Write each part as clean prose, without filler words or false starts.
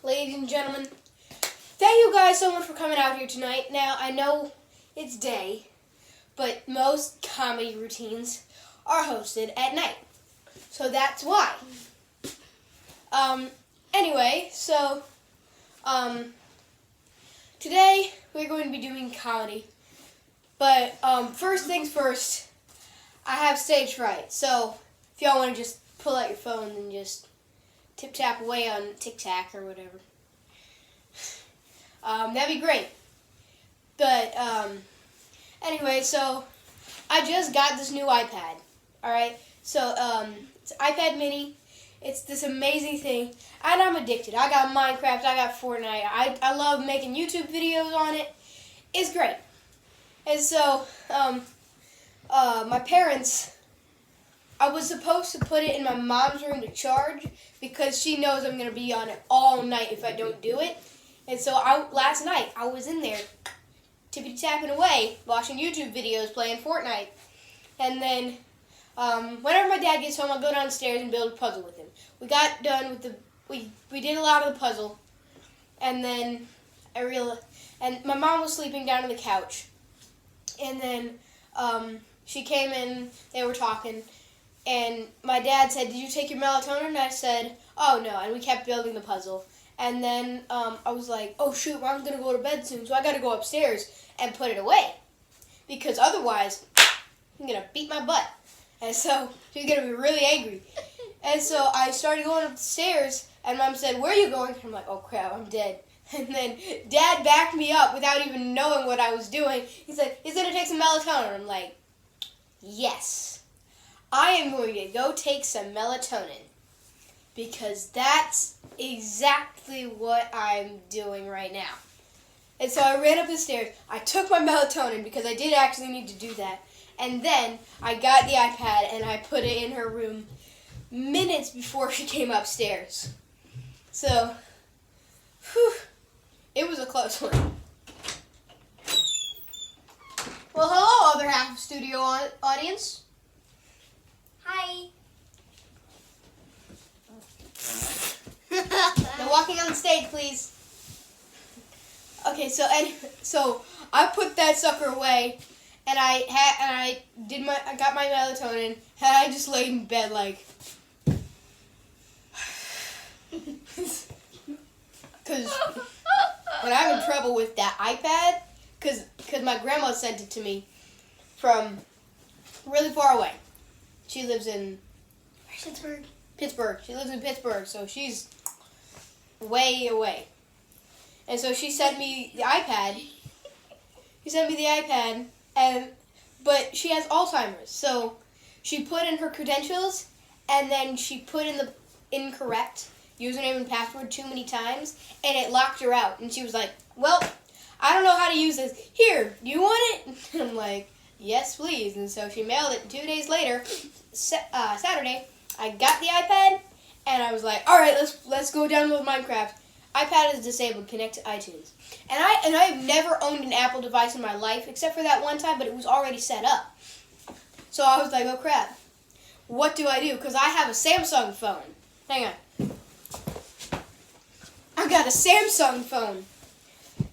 ladies and gentlemen, thank you guys so much for coming out here tonight. Now, I know it's day, but most comedy routines are hosted at night. So that's why. Anyway, so, today we're going to be doing comedy. But, first things first, I have stage fright. So, if y'all want to just pull out your phone and just tip-tap away on Tic-Tac or whatever. That'd be great. But, anyway, so I just got this new iPad. Alright? So, it's an iPad mini. It's this amazing thing. And I'm addicted. I got Minecraft. I got Fortnite. I love making YouTube videos on it. It's great. And so, my parents, I was supposed to put it in my mom's room to charge because she knows I'm going to be on it all night if I don't do it. And so last night I was in there tippity-tapping away, watching YouTube videos, playing Fortnite. And then whenever my dad gets home, I'll go downstairs and build a puzzle with him. We got done with we did a lot of the puzzle. And then and my mom was sleeping down on the couch. And then she came in, they were talking. And my dad said, "Did you take your melatonin?" And I said, "Oh, no." And we kept building the puzzle. And then I was like, "Oh, shoot, Mom's going to go to bed soon, so I got to go upstairs and put it away. Because otherwise, I'm going to beat my butt." And so she's going to be really angry. And so I started going up the stairs, and Mom said, "Where are you going?" And I'm like, "Oh, crap, I'm dead." And then Dad backed me up without even knowing what I was doing. He said, "He's going to take some melatonin." I'm like, yes. I am going to go take some melatonin because that's exactly what I'm doing right now. And so I ran up the stairs. I took my melatonin because I did actually need to do that. And then I got the iPad and I put it in her room minutes before she came upstairs. So, whew, it was a close one. Well, hello, other half of studio audience. Hi. No walking on the stage, please. Okay, so I put that sucker away, and I got my melatonin, and I just laid in bed like, because when I'm in trouble with that iPad, because my grandma sent it to me from really far away. She lives in Pittsburgh. She lives in Pittsburgh, so she's way away. And so she sent me the iPad. But she has Alzheimer's. So she put in her credentials, and then she put in the incorrect username and password too many times, and it locked her out. And she was like, "Well, I don't know how to use this. Here, do you want it?" And I'm like, "Yes, please." And so she mailed it. 2 days later, Saturday, I got the iPad, and I was like, "All right, let's go download Minecraft." iPad is disabled. Connect to iTunes. And I've never owned an Apple device in my life, except for that one time, but it was already set up. So I was like, "Oh crap, what do I do?" Because I have a Samsung phone. Hang on. I got a Samsung phone.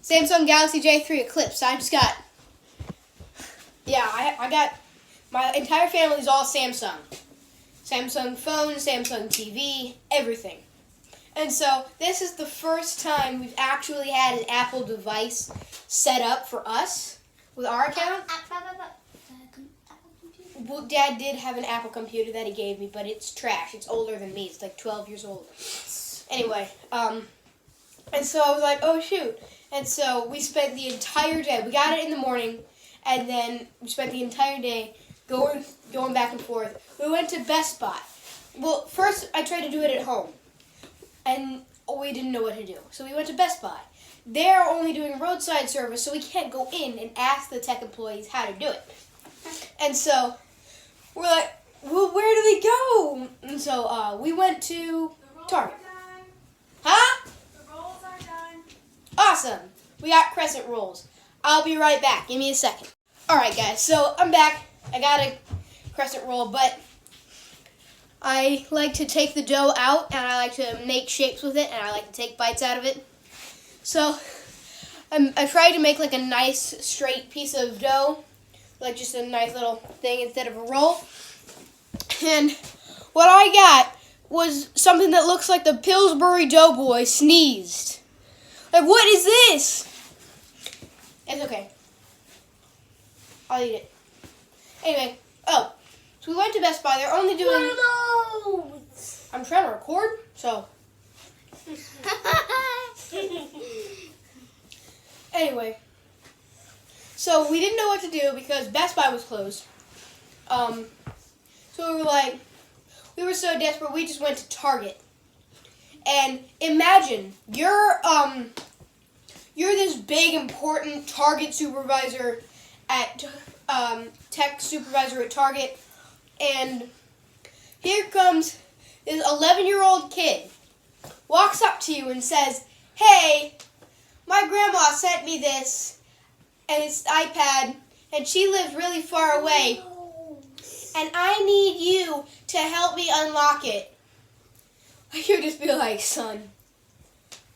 Samsung Galaxy J3 Eclipse. I got, my entire family's all Samsung. Samsung phone, Samsung TV, everything. And so this is the first time we've actually had an Apple device set up for us with our account. Well, Dad did have an Apple computer that he gave me, but it's trash. It's older than me. It's like 12 years old. Anyway, and so I was like, "Oh shoot." And so we spent the entire day. We got it in the morning, and then we spent the entire day going back and forth. We went to Best Buy. Well, first I tried to do it at home, and we didn't know what to do. So we went to Best Buy. They're only doing roadside service, so we can't go in and ask the tech employees how to do it. And so we're like, "Well, where do we go?" And so we went to Target. Huh? The rolls are done. Awesome. We got crescent rolls. I'll be right back. Give me a second. Alright guys, so I'm back. I got a crescent roll, but I like to take the dough out and I like to make shapes with it and I like to take bites out of it. So I tried to make like a nice straight piece of dough, like just a nice little thing instead of a roll. And what I got was something that looks like the Pillsbury Doughboy sneezed. Like, what is this? It's okay. I'll eat it. Anyway, so we went to Best Buy. They're only doing... One of those. I'm trying to record, so... Anyway, so we didn't know what to do because Best Buy was closed. So we were so desperate, we just went to Target. And imagine, you're this big, important Target supervisor at, tech supervisor at Target, and here comes this 11-year-old kid, walks up to you and says, "Hey, my grandma sent me this, and it's the iPad, and she lives really far away, and I need you to help me unlock it." You would just be like, son,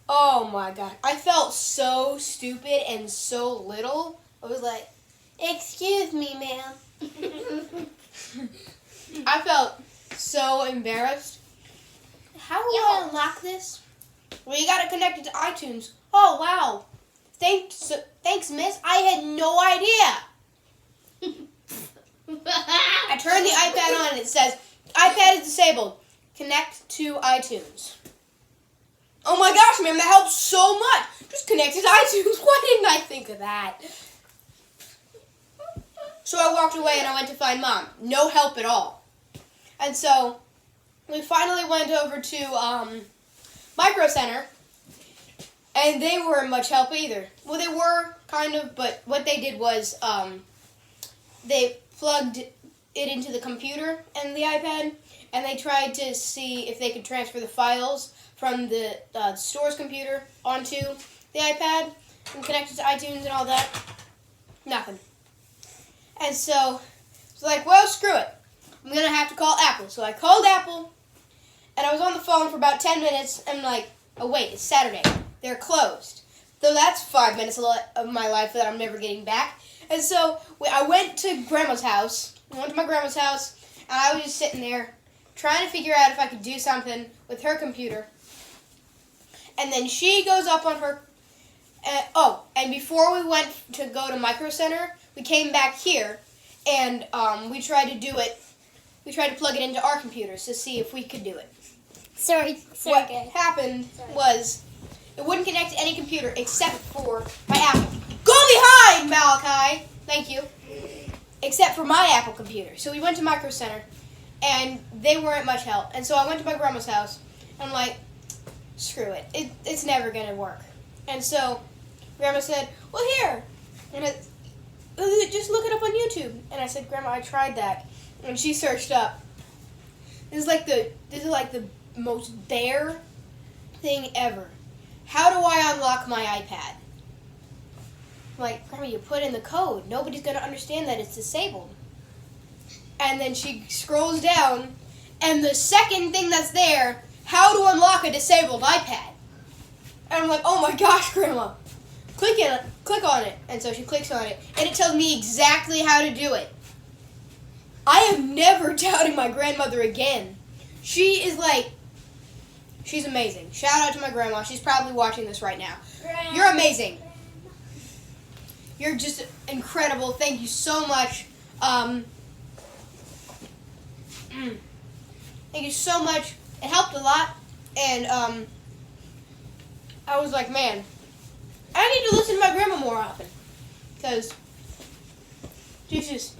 oh my God. I felt so stupid and so little. I was like, "Excuse me, ma'am." I felt so embarrassed. How do I unlock this? Well, you gotta connect it to iTunes. Oh, wow. Thanks, miss. I had no idea. I turned the iPad on and it says, "iPad is disabled. Connect to iTunes." Oh my gosh, ma'am, that helps so much. Just connect it to iTunes. Why didn't I think of that? So I walked away and I went to find Mom. No help at all. And so we finally went over to Micro Center, and they weren't much help either. Well, they were kind of, but what they did was they plugged it into the computer and the iPad, and they tried to see if they could transfer the files from the store's computer onto the iPad and connect it to iTunes and all that. Nothing. And so it's like, well, screw it. I'm going to have to call Apple. So I called Apple, and I was on the phone for about 10 minutes, and I'm like, oh, wait, it's Saturday. They're closed. So that's 5 minutes of my life that I'm never getting back. And so I went to Grandma's house. I went to my grandma's house, and I was just sitting there trying to figure out if I could do something with her computer. And then she goes up on her... and before we went to go to Micro Center, we came back here, and we tried to do it. We tried to plug it into our computers to see if we could do it. Sorry, What guys. happened was it wouldn't connect to any computer except for my Apple. Go behind, Malachi! Thank you. Except for my Apple computer. So we went to Micro Center, and they weren't much help. And so I went to my grandma's house, and I'm like, screw it. It's never going to work. And so Grandma said, well, here. And just look it up on YouTube. And I said, Grandma, I tried that. And she searched up. This is like the most bare thing ever. How do I unlock my iPad? I'm like, Grandma, you put in the code. Nobody's going to understand that it's disabled. And then she scrolls down, and the second thing that's there, how to unlock a disabled iPad. And I'm like, oh my gosh, Grandma. Click on it. And so she clicks on it, and it tells me exactly how to do it. I am never doubting my grandmother again. She is like, she's amazing. Shout out to my grandma. She's probably watching this right now. You're amazing. You're just incredible. Thank you so much. Thank you so much. It helped a lot. And I was like, man, I need to listen to my grandma more often. Because she's just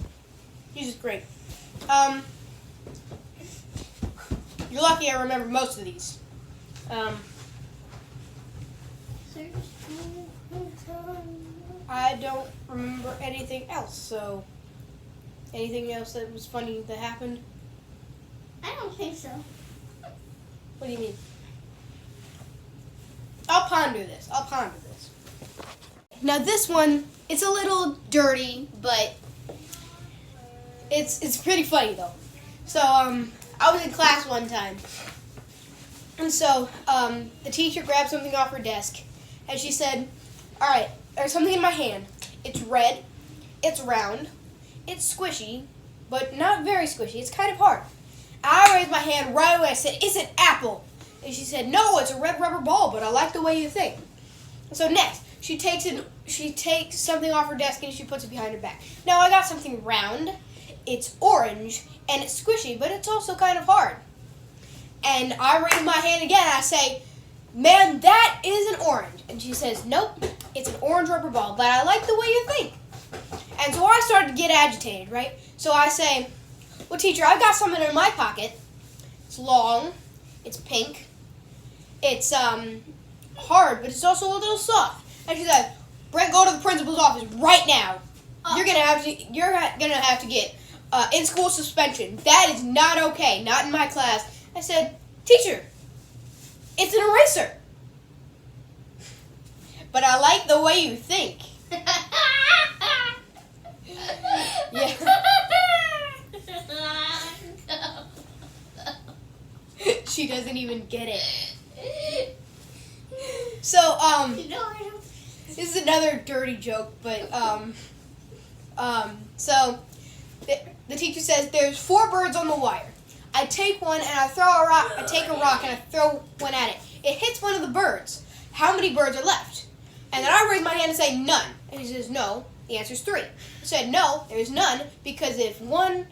great. You're lucky I remember most of these. I don't remember anything else, so anything else that was funny that happened? I don't think so. What do you mean? I'll ponder this. Now this one, it's a little dirty, but it's pretty funny though. So I was in class one time. And so the teacher grabbed something off her desk. And she said, all right, there's something in my hand. It's red. It's round. It's squishy, but not very squishy. It's kind of hard. I raised my hand right away. I said, it's an apple. And she said, no, it's a red rubber ball, but I like the way you think. So next, she takes something off her desk and she puts it behind her back. Now I got something round. It's orange and it's squishy, but it's also kind of hard. And I raise my hand again and I say, ma'am, that is an orange. And she says, nope, it's an orange rubber ball, but I like the way you think. And so I started to get agitated, right? So I say, well, teacher, I've got something in my pocket. It's long, it's pink, it's hard, but it's also a little soft. And she said, Brent, go to the principal's office right now. You're gonna have to get in-school suspension. That is not okay, not in my class. I said, teacher, it's an eraser. But I like the way you think. Yeah. She doesn't even get it. So, this is another dirty joke, but, so, the teacher says there's 4 birds on the wire. I take one and I throw a rock. I take a rock and I throw one at it. It hits one of the birds. How many birds are left? And then I raise my hand and say none. And he says no. The answer is 3. I said no, there's none, because if one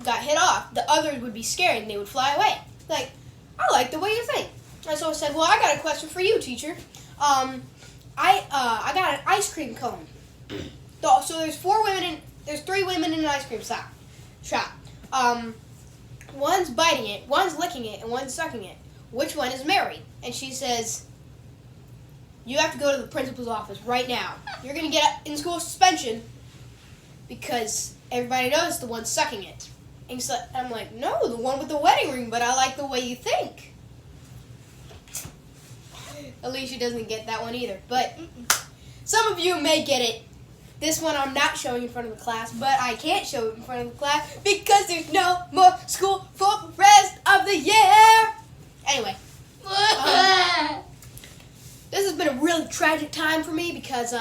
got hit off, the others would be scared and they would fly away. Like, I like the way you think. And so I said, well, I got a question for you, teacher. I got an ice cream cone. So there's 3 women in an ice cream shop. One's biting it, one's licking it, and one's sucking it. Which one is married? And she says, you have to go to the principal's office right now. You're going to get in-school suspension because everybody knows the one sucking it. And so I'm like, no, the one with the wedding ring, but I like the way you think. Alicia doesn't get that one either. But some of you may get it. This one I'm not showing in front of the class, but I can't show it in front of the class because there's no more school for the rest of the year. Anyway. This has been a really tragic time for me because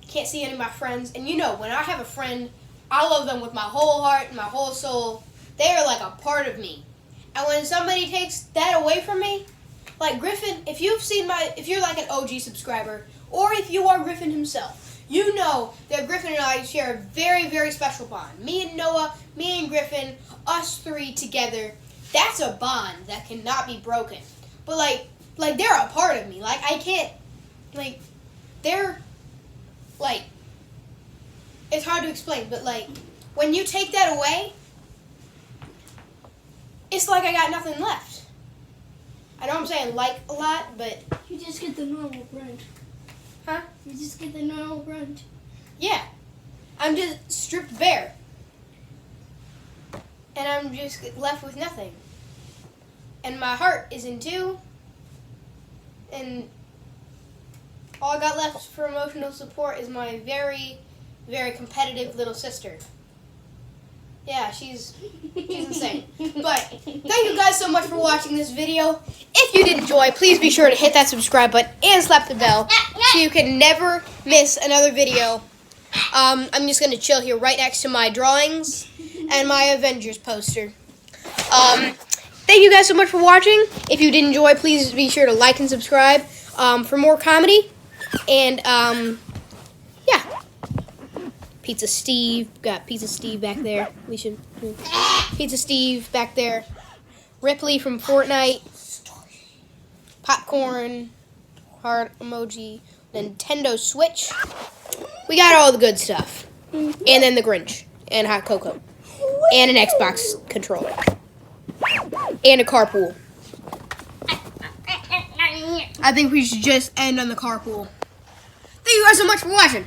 can't see any of my friends. And you know, when I have a friend, I love them with my whole heart and my whole soul. They are like a part of me. And when somebody takes that away from me, like Griffin, if you're like an OG subscriber, or if you are Griffin himself, you know that Griffin and I share a very, very special bond. Me and Noah, me and Griffin, us 3 together, that's a bond that cannot be broken. But like they're a part of me. Like I can't, like they're, like, it's hard to explain, but like when you take that away, it's like I got nothing left. I know I'm saying like a lot, but You just get the normal Brent. Huh? You just get the normal Brent. yeah, I'm just stripped bare. And I'm just left with nothing. And my heart is in 2. And all I got left for emotional support is my very, very competitive little sister. Yeah, she's insane. But thank you guys so much for watching this video. If you did enjoy, please be sure to hit that subscribe button and slap the bell so you can never miss another video. I'm just going to chill here right next to my drawings and my Avengers poster. Thank you guys so much for watching. If you did enjoy, please be sure to like and subscribe for more comedy. And, yeah. Pizza Steve. Got Pizza Steve back there. Pizza Steve back there. Ripley from Fortnite. Popcorn. Heart emoji. Nintendo Switch. We got all the good stuff. And then the Grinch. And hot cocoa. And an Xbox controller. And a carpool. I think we should just end on the carpool. Thank you guys so much for watching.